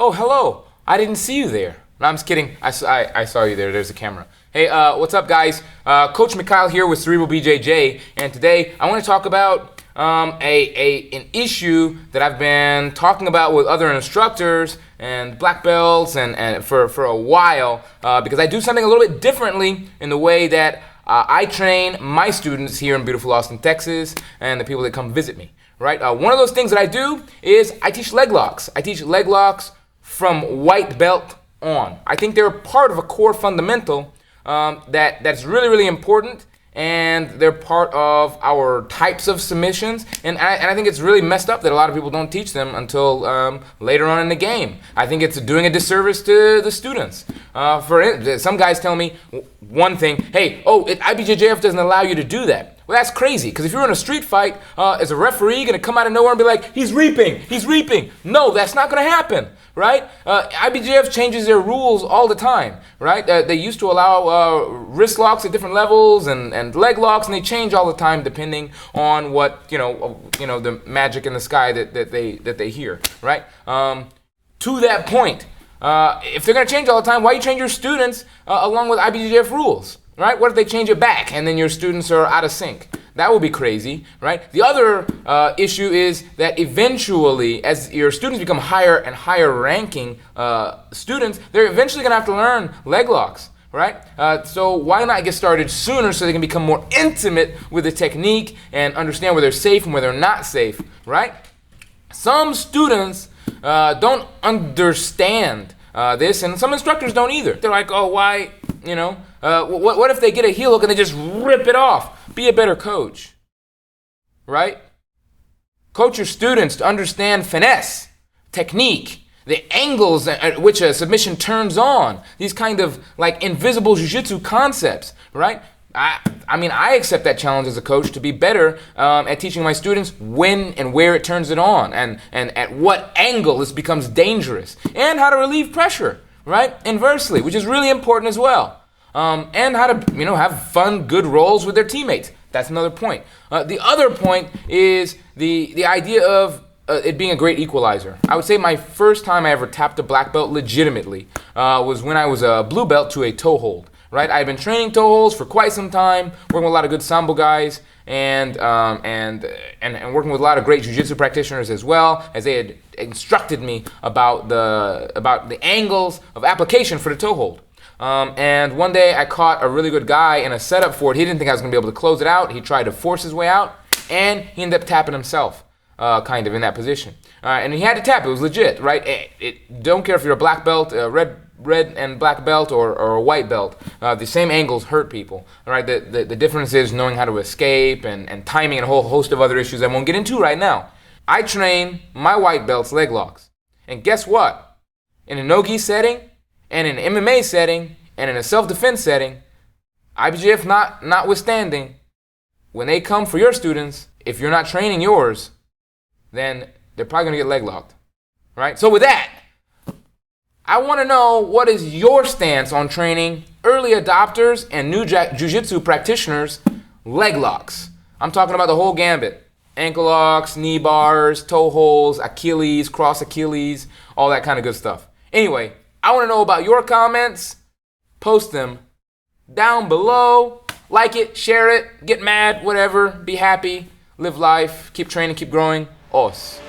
Oh, hello. I didn't see you there. No, I'm just kidding. I saw you there. There's a camera. Hey, what's up, guys? Coach Mikal here with Cerebral BJJ, and today I want to talk about an issue that I've been talking about with other instructors and black belts and for a while because I do something a little bit differently in the way that I train my students here in beautiful Austin, Texas, and the people that come visit me. Right? One of those things that I do is I teach leg locks. I teach leg locks from white belt on. I think they're part of a core fundamental that's really, really important, and they're part of our types of submissions, and I think it's really messed up that a lot of people don't teach them until later on in the game. I think it's doing a disservice to the students. Some guys tell me one thing, hey, IBJJF doesn't allow you to do that. Well, that's crazy, because if you're in a street fight, is a referee going to come out of nowhere and be like, he's reaping? No, that's not going to happen, right? IBJJF changes their rules all the time, right? They used to allow wrist locks at different levels and leg locks, and they change all the time depending on what, the magic in the sky that they hear, right? To that point, if they're going to change all the time, why you train your students along with IBJJF rules? Right? What if they change it back and then your students are out of sync? That would be crazy, right? The other issue is that eventually, as your students become higher and higher ranking students, they're eventually going to have to learn leg locks, right? So why not get started sooner so they can become more intimate with the technique and understand where they're safe and where they're not safe, right? Some students don't understand this, and some instructors don't either. They're like, oh, why, what if they get a heel hook and they just rip it off? Be a better coach, right? Coach your students to understand finesse, technique, the angles at which a submission turns on, these kind of like invisible jiu-jitsu concepts, right? I accept that challenge as a coach to be better at teaching my students when and where it turns it on and at what angle this becomes dangerous and how to relieve pressure, right? Inversely, which is really important as well. And how to, have fun, good rolls with their teammates. That's another point. The other point is the idea of it being a great equalizer. I would say my first time I ever tapped a black belt legitimately was when I was a blue belt to a toe hold. Right, I had been training toe holds for quite some time, working with a lot of good sambo guys, and working with a lot of great jiu-jitsu practitioners as well, as they had instructed me about the angles of application for the toe hold. And one day I caught a really good guy in a setup for it. He didn't think I was going to be able to close it out. He tried to force his way out, and he ended up tapping himself, kind of in that position. And he had to tap. It was legit, right? Don't care if you're a black belt, red and black belt or a white belt. The same angles hurt people. All right. The difference is knowing how to escape and timing and a whole host of other issues I won't get into right now. I train my white belts leg locks. And guess what? In a no-gi setting and in an MMA setting and in a self-defense setting, IBJJF notwithstanding, when they come for your students, if you're not training yours, then they're probably going to get leg locked. Right? So with that, I want to know, what is your stance on training early adopters and new jiu-jitsu practitioners leg locks? I'm talking about the whole gambit. Ankle locks, knee bars, toe holds, Achilles, cross Achilles, all that kind of good stuff. Anyway, I want to know about your comments. Post them down below. Like it, share it, get mad, whatever. Be happy, live life, keep training, keep growing. Os.